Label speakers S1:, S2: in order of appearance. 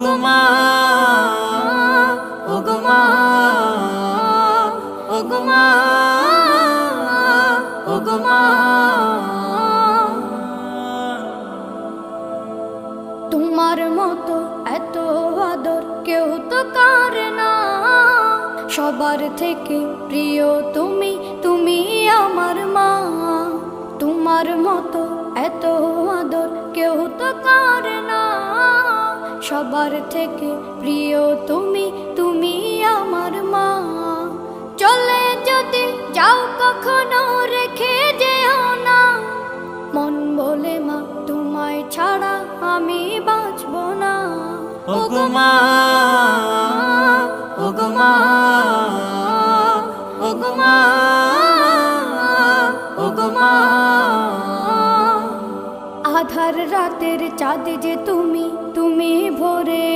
S1: ওগো মা, ওগো মা, ওগো মা। তোমার মতো এত আদর কেউ তো করে না, সবার থেকে প্রিয় তুমি, তুমি আমার মা। তোমার মতো এত আদর কেউ তো করে না, সবার থেকে প্রিয় তুমি, তুমি আমার মা। চলে যদি যাও কখনো রেখে যেও না, মন বলে মা তোমায় ছাড়া আমি বাঁচব না। ওগো মা, ওগো মা, ওগো মা, ওগো মা। আধার রাতের চাঁদ যে তুমি, তুমি ভোরে